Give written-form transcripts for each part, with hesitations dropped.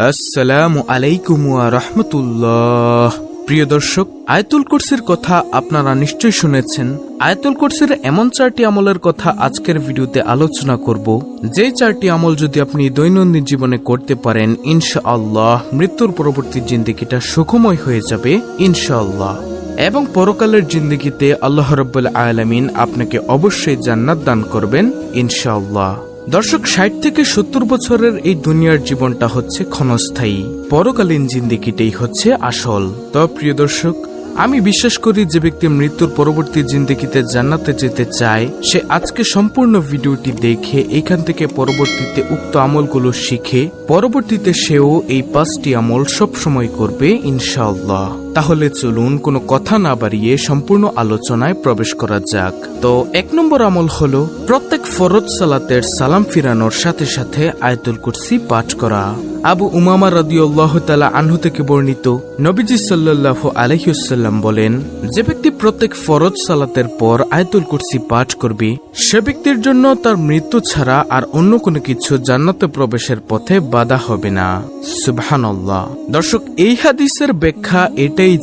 আসসালামু আলাইকুম ওয়া রাহমাতুল্লাহ। প্রিয় দর্শক, আয়াতুল কুরসির কথা আপনারা নিশ্চয়ই শুনেছেন। আয়াতুল কুরসির এমন 4টি আমলের কথা আজকের ভিডিওতে আলোচনা করব, যে 4টি আমল যদি আপনি দৈনন্দিন জীবনে করতে পারেন, ইনশাআল্লাহ মৃত্যুর পরবর্তী জিন্দেগিটা সুখময় হয়ে যাবে ইনশাআল্লাহ, এবং পরকালের জিন্দেগিতে আল্লাহ রাব্বুল আলামিন আপনাকে অবশ্যই জান্নাত দান করবেন ইনশাআল্লাহ। দর্শক, 60 থেকে 70 বছরের এই দুনিয়ার জীবনটা হচ্ছে ক্ষণস্থায়ী, পরকালীন জিন্দেগিটাই হচ্ছে আসল। তো প্রিয় দর্শক, আমি বিশ্বাস করি যে ব্যক্তি মৃত্যুর পরবর্তী জিন্দেগিতে জান্নাতে যেতে চায়, সে আজকে সম্পূর্ণ ভিডিওটি দেখে এখান থেকে পরবর্তীতে উক্ত আমলগুলো শিখে পরবর্তীতে সেও এই 5টি আমল সব সময় করবে ইনশাআল্লাহ। তাহলে চলুন কোনো কথা না বাড়িয়ে সম্পূর্ণ আলোচনায় প্রবেশ করা যাক। তো 1 নম্বর আমল হলো প্রত্যেক ফরজ সালাতের সালাম ফিরানোর সাথে সাথে আয়াতুল কুরসি পাঠ করা। আবু উমামা রাদিয়াল্লাহু তাআলা আনহু থেকে বর্ণিত, নবীজি সাল্লাল্লাহু আলাইহি ওয়াসাল্লাম বলেন, যে ব্যক্তি প্রত্যেক ফরজ সালাতের পর আয়াতুল কুরসি পাঠ করবে, সে ব্যক্তির জন্য তার মৃত্যু ছাড়া আর অন্য কোনো কিছু জান্নাতে প্রবেশের পথে বাধা হবে না। সুবহানাল্লাহ। দর্শক, এই হাদিসের ব্যাখ্যা এটাই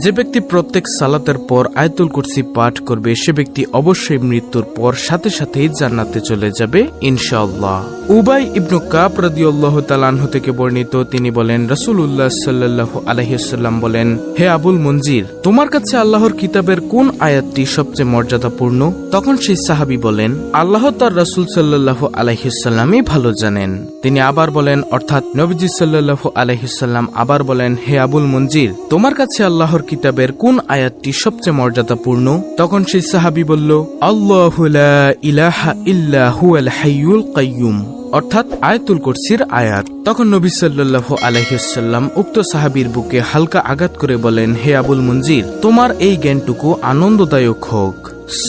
যে ব্যক্তি প্রত্যেক সালাতের পর আয়াতুল কুরসি পাঠ করবে, সে ব্যক্তি অবশ্যই মৃত্যুর পর সাথে সাথেই জান্নাতে চলে যাবে ইনশাআল্লাহ। উবাই ইবনু কাব রাদিয়াল্লাহু তাআলা আনহু থেকে বর্ণিত, তিনি বলেন, রাসূলুল্লাহ সাল্লাল্লাহু আলাইহি ওয়াসাল্লাম বলেন, হে আবুল মনজির, তোমার কাছে আল্লাহর কিতাবের কোন আয়াতটি সবচেয়ে মর্যাদাপূর্ণ? তখন সেই সাহাবী বলেন, আল্লাহ তার রাসূল সাল্লাল্লাহু আলাইহি ওয়াসাল্লামই ভালো জানেন। তিনি আবার বলেন, অর্থাৎ নবীজি সাল্লাল্লাহু আলাইহি ওয়াসাল্লাম আবার বলেন, হে আবুল মনজির, তোমার কাছে আল্লাহর কিতাবের কোন আয়াতটি সবচেয়ে মর্যাদাপূর্ণ? তখন সেই সাহাবী বলল, আল্লাহু লা ইলাহা ইল্লা হুয়াল হাইয়ুল কাইয়্যুম, অর্থাৎ আয়াতুল কুরসির আয়াত। তখন নবী সাল্লাল্লাহু আলাইহি ওয়াসাল্লাম উক্ত সাহাবীর বুকে হালকা আঘাত করে বলেন, হে আবুল মনজির, তোমার এই জ্ঞানটুকু আনন্দদায়ক হোক।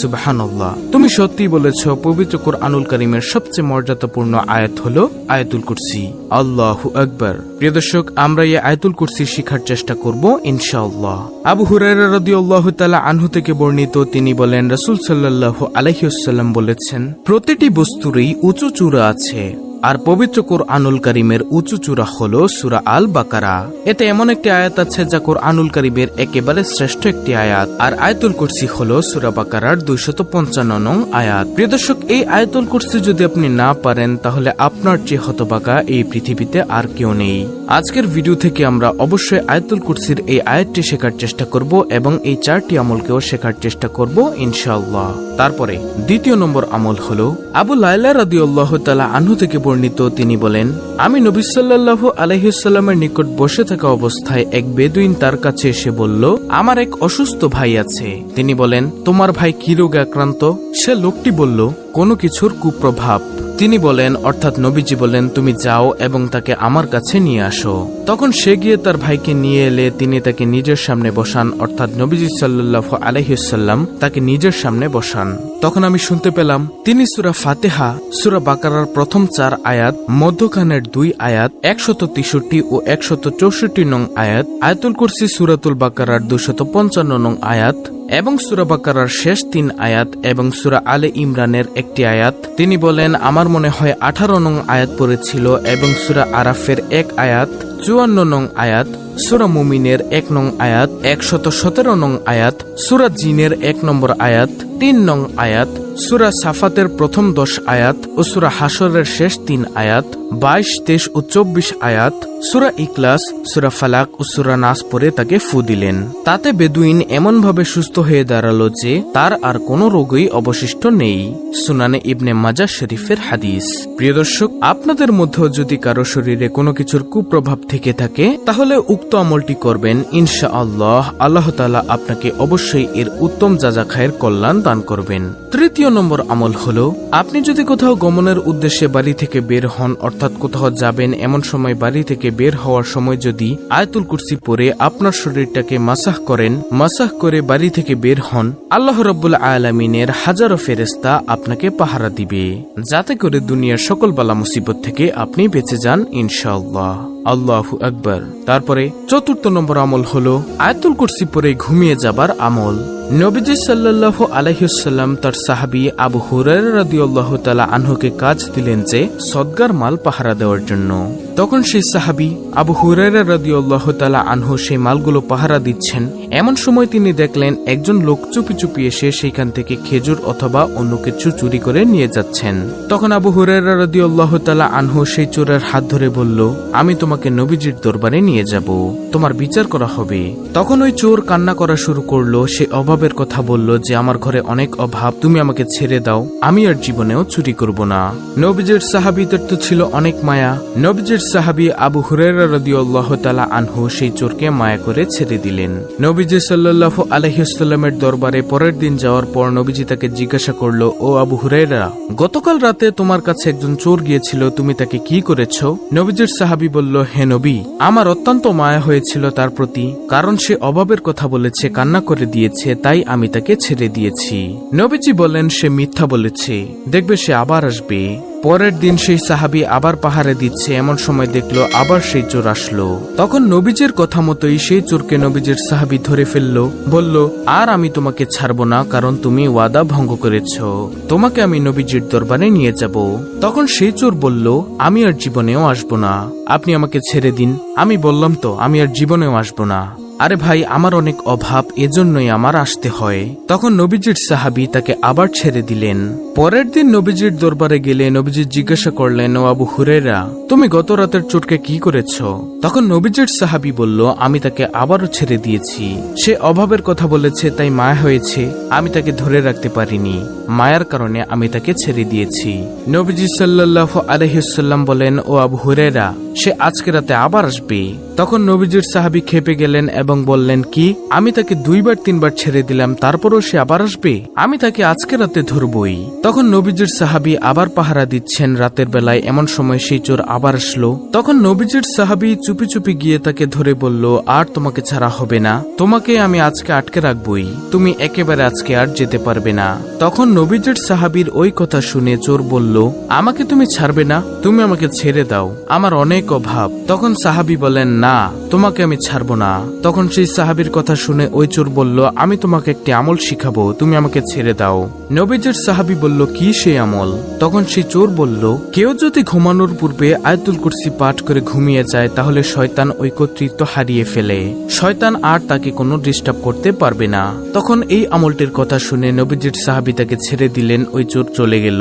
সুবহানাল্লাহ, তুমি সত্যি বলেছ, পবিত্র কুরআনুল কারীমের সবচেয়ে মর্যাদাপূর্ণ আয়াত হলো আয়াতুল কুরসি। আল্লাহু আকবার। প্রিয় দর্শক, আমরা এই আয়াতুল কুরসি শিখার চেষ্টা করব ইনশাআল্লাহ। আবু হুরায়রা রাদিয়াল্লাহু তাআলা আনহু থেকে বর্ণিত, তিনি বলেন, রাসূল সাল্লাল্লাহু আলাইহি ওয়াসাল্লাম বলেছেন, প্রতিটি বস্তুরই উঁচু চূড়া আছে, আর পবিত্র কুরআনুল কারীমের উঁচু চূড়া হলো সূরা আল বাকারা। এতে এমন একটি আয়াত আছে যা কুরআনুল কারীমের একেবারে শ্রেষ্ঠ একটি আয়াত, আর আয়াতুল কুরসি হলো সূরা বাকারার 255 নং আয়াত। প্রিয় দর্শক, এই আয়াতুল কুরসি যদি আপনি না পারেন, তাহলে আপনার চেয়ে হতভাগা এই পৃথিবীতে আর কেউ নেই। আজকের ভিডিও থেকে আমরা অবশ্যই আয়াতুল কুরসির এই আয়াতটি শেখার চেষ্টা করব এবং এই 4টি আমলকেও শেখার চেষ্টা করব ইনশাআল্লাহ। তারপরে 2 নম্বর আমল হলো আবু লায়লা রাদিয়াল্লাহু তাআলা আনহু থেকে বর্ণিত, তিনি বলেন, আমি নবী সাল্লাল্লাহু আলাইহি ওয়াসাল্লামের নিকট বসে থাকা অবস্থায় এক বেদুইন তার কাছে এসে বলল, আমার এক অসুস্থ ভাই আছে। তিনি বলেন, তোমার ভাই কি রোগে আক্রান্ত? সে লোকটি বলল, কোনো কিছুর কুপ্রভাব। তিনি বলেন, অর্থাৎ নবীজি বলেন, তুমি যাও এবং তাকে আমার কাছে নিয়ে আসো। তখন সে গিয়ে তার ভাইকে নিয়ে এলে তিনি তাকে নিজের সামনে বসান, অর্থাৎ নবীজি সাল্লাল্লাহু আলাইহি ওয়াসাল্লাম তাকে নিজের সামনে বসান। তখন আমি শুনতে পেলাম তিনি সূরা ফাতিহা, সূরা বাকারার প্রথম 4 আয়াত, মধ্যখানের 2 আয়াত, 163 ও 164 নং আয়াত, আয়াতুল কুরসি সূরাতুল বাকারার 255 নং আয়াত এবং সূরা বাকারার শেষ 3 আয়াত এবং সূরা আলে ইমরানের একটি আয়াত। তিনি বলেন, আমার মনে হয় 18 নং আয়াত পড়েছিল, এবং সূরা আরাফের 1 আয়াত, 54 নং আয়াত, সূরা মুমিনের 1 নং আয়াত, 117 নং আয়াত, সূরা জিনের 1 নম্বর আয়াত, 3 নং আয়াত, সূরা সাফাতের প্রথম 10 আয়াত ও সূরা হাশরের শেষ 3 আয়াত, 22, 23 ও 24 আয়াত, সূরা ইখলাস, সূরা ফালাক ও সূরা নাস পড়ে তাকে ফু দিলেন। তাতে বেদুইন এমন ভাবে সুস্থ হয়ে দাঁড়ালো যে তার আর কোনো রোগই অবশিষ্ট নেই। সুনানে ইবনে মাজাহ শরীফের হাদিস। প্রিয় দর্শক, আপনাদের মধ্যেও যদি কারো শরীরে কোনো কিছুর কুপ্রভাব থেকে থাকে, তাহলে উক্ত আমলটি করবেন ইনশাআল্লাহ। আল্লাহ তাআলা আপনাকে অবশ্যই এর উত্তম যাজাখায়ের কল্যাণ দান করবেন। 3 নম্বর আমল হলো, আপনি যদি কোথাও গমনের উদ্দেশ্যে বাড়ি থেকে বের হন, অর্থাৎ কোথাও যাবেন, এমন সময় বাড়ি থেকে বের হওয়ার সময় যদি আয়াতুল কুরসি পড়ে আপনার শরীরটাকে মাসাহ করেন, মাসাহ করে বাড়ি থেকে বের হন, আল্লাহ রাব্বুল আলামিনের হাজারো ফেরেশতা আপনাকে পাহারা দিবে, যাতে করে দুনিয়ার সকল বালা মুসিবত থেকে আপনি বেঁচে যান ইনশাআল্লাহ। আল্লাহু আকবার। তারপরে চতুর্থ নম্বর আমল হলো আয়াতুল কুরসি পরে ঘুমিয়ে যাবার আমল। নবীজি সাল্লাল্লাহু আলাইহি ওয়াসাল্লাম তার সাহাবী আবু হুরায়রা রাদিয়াল্লাহু তাআলা আনহুকে কাজ দিলেন যে সদগার মাল পাহারা দেওয়ার জন্য। তখন সেই সাহাবী আবু হুরায়রা রাদিয়াল্লাহু তাআলা আনহু সেই মালগুলো পাহারা দিচ্ছেন। এমন সময় তিনি দেখলেন একজন লোক চুপি চুপি এসে সেইখান থেকে খেজুর অথবা অন্য কিছু চুরি করে নিয়ে যাচ্ছেন। তখন আবু হুরায়রা রাদিয়াল্লাহু তাআলা আনহু সেই চোরের হাত ধরে বলল, আমি তোমাকে নবীজির দরবারে নিয়ে যাব, তোমার বিচার করা হবে। তখন ওই চোর কান্না করা শুরু করলো। সে অভাবের কথা বলল যে আমার ঘরে অনেক অভাব, তুমি আমাকে ছেড়ে দাও, আমি আর জীবনেও চুরি করব না। নবীজির সাহাবীদের তো ছিল অনেক মায়া। নবীজির সাহাবী আবু হুরায়রা রাদিয়াল্লাহু তাআলা আনহু সেই চোরকে মায়া করে ছেড়ে দিলেন। নবীজি সাল্লাল্লাহু আলাইহি ওয়াসাল্লামের দরবারে পরের দিন যাওয়ার পর নবীজি তাকে জিজ্ঞাসা করলো, ও আবু হুরায়রা, গতকাল রাতে তোমার কাছে একজন চোর গিয়েছিল, তুমি তাকে কি করেছো? নবীজির সাহাবী বলল, হে নবী, আমার অত্যন্ত মায়া হয়েছিল তার প্রতি, কারণ সে অভাবের কথা বলেছে, কান্না করে দিয়েছে, তাই আমি তাকে ছেড়ে দিয়েছি। নবীজি বলেন, সে মিথ্যা বলেছে, দেখবে সে আবার আসবে। পরের দিন সেই সাহাবী আবার পাহারা দিচ্ছে। এমন সময় দেখলো আবার সেই চোর আসলো। তখন নবীজির কথা মতোই সেই চোরকে নবীজির সাহাবী ধরে ফেললো, বলল, আর আমি তোমাকে ছাড়বো না, কারণ তুমি ওয়াদা ভঙ্গ করেছো, তোমাকে আমি নবীজির দরবারে নিয়ে যাব। তখন সেই চোর বলল, আমি আর জীবনেও আসবো না, আপনি আমাকে ছেড়ে দিন। আমি বললাম তো, আমি আর জীবনেও আসবো না। আরে ভাই, আমার অনেক অভাব, এজন্যই আমার আসতে হয়। তখন নবীজির সাহাবী তাকে আবার ছেড়ে দিলেন। পরের দিন নবীজির দরবারে গেলে নবীজি জিজ্ঞাসা করলেন, ও আবু হুরায়রা, তুমি গত রাতের চোরকে কি করেছো? তখন নবীজির সাহাবী বলল, আমি তাকে আবারও ছেড়ে দিয়েছি, সে অভাবের কথা বলেছে, তাই মায়া হয়েছে, আমি তাকে ধরে রাখতে পারিনি, মায়ার কারণে আমি তাকে ছেড়ে দিয়েছি। নবীজি সাল্লাল্লাহু আলাইহি ওয়াসাল্লাম বলেন, ও আবু হুরায়রা, সে আজকে রাতে আবার আসবে। তখন নবীজির সাহাবী খেপে গেলেন এবং বললেন, কি, আমি তাকে 2-3 ছেড়ে দিলাম, তারপরও সে আবার আসবে? আমি তাকে আজকে রাতে ধরবই। তখন নবীজির সাহাবী আবার পাহারা দিচ্ছেন রাতের বেলায়। এমন সময় সেই চোর আবার আসলো। তখন নবীজির সাহাবী চুপি চুপি গিয়ে তাকে ধরে বলল, আর তোমাকে ছাড়া হবে না, তোমাকে আমি আজকে আটকে রাখবই, তুমি একেবারে আজকে আর যেতে পারবে না। তখন নবীজির সাহাবীর ওই কথা শুনে চোর বলল, আমাকে তুমি ছাড়বে না, তুমি আমাকে ছেড়ে দাও, আমার অনেক অভাব। তখন সাহাবী বলেন, না, তোমাকে আমি ছাড়বো না। তখন সেই সাহাবীর কথা শুনে ওই চোর বলল, আমি তোমাকে একটি আমল শিখাবো, তুমি আমাকে ছেড়ে দাও। নবীজির সাহাবী বলল, কি সেই আমল? তখন সেই চোর বলল, কেউ যদি ঘুমানোর পূর্বে আয়াতুল কুরসি পাঠ করে ঘুমিয়ে যায়, তাহলে শয়তান ওই কর্তৃত্ব হারিয়ে ফেলে, শয়তান আর তাকে কোনো ডিস্টার্ব করতে পারবে না। তখন এই আমলটির কথা শুনে নবীজির সাহাবী তাকে ছেড়ে দিলেন। ওই চোর চলে গেল।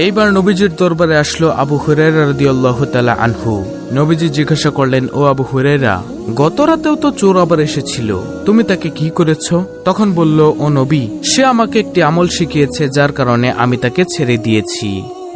এইবার নবীজির দরবারে আসলো আবু হুরায়রা রাদিয়াল্লাহু তাআলা আনহু। নবীজি জিজ্ঞাসা করলেন, ও আবু হুরায়রা, গত রাতেও তো চোর আবার এসেছিল, তুমি তাকে কি করেছো? তখন বলল, ও নবী, সে আমাকে একটি আমল শিখিয়েছে, যার কারণে আমি তাকে ছেড়ে দিয়েছি।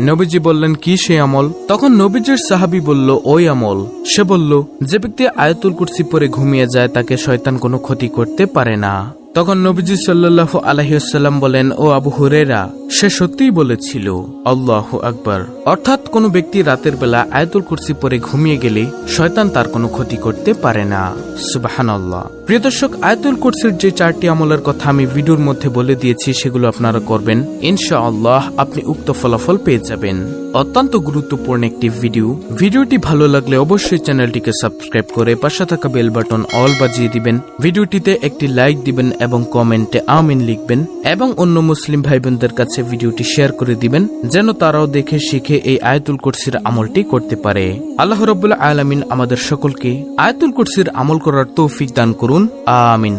নবীজি বললেন, কি সেই আমল? তখন নবীজির সাহাবী বলল, ওই আমল। সে বলল, যে ব্যক্তি আয়াতুল কুরসি পরে ঘুমিয়ে যায়, তাকে শয়তান কোনো ক্ষতি করতে পারে না। তখন নবীজি সাল্লাল্লাহু আলাইহি ওয়াসাল্লাম বলেন, ও আবু হুরায়রা, সে সত্যিই বলেছিল। আল্লাহু আকবার। অর্থাৎ কোনো ব্যক্তি রাতের বেলা আয়াতুল কুরসি পরে ঘুমিয়ে গেলে শয়তান তার কোনো ক্ষতি করতে পারে না। সুবহানাল্লাহ। প্রিয় দর্শক, আয়াতুল কুরসির যে 4টি আমলের কথা আমি ভিডিওর মধ্যে বলে দিয়েছি, সেগুলো আপনারা করবেন, ইনশাআল্লাহ আপনি উক্ত ফলাফল পেয়ে যাবেন। অত্যন্ত গুরুত্বপূর্ণ একটি ভিডিওটি ভালো লাগলে অবশ্যই চ্যানেলটিকে সাবস্ক্রাইব করে পাশে থাকা বেল বাটন অল বাজিয়ে দিবেন। ভিডিওটিতে একটি লাইক দিবেন এবং কমেন্টে আমিন লিখবেন এবং অন্য মুসলিম ভাই বোনদের কাছে ভিডিওটি শেয়ার করে দিবেন, যেন তারাও দেখে শিখে এই আয়াতুল কুরসির আমলটি করতে পারে। আল্লাহ রাব্বুল আলামিন আমাদের সকলকে আয়াতুল কুরসির আমল করার তৌফিক দান করুন। আমিন।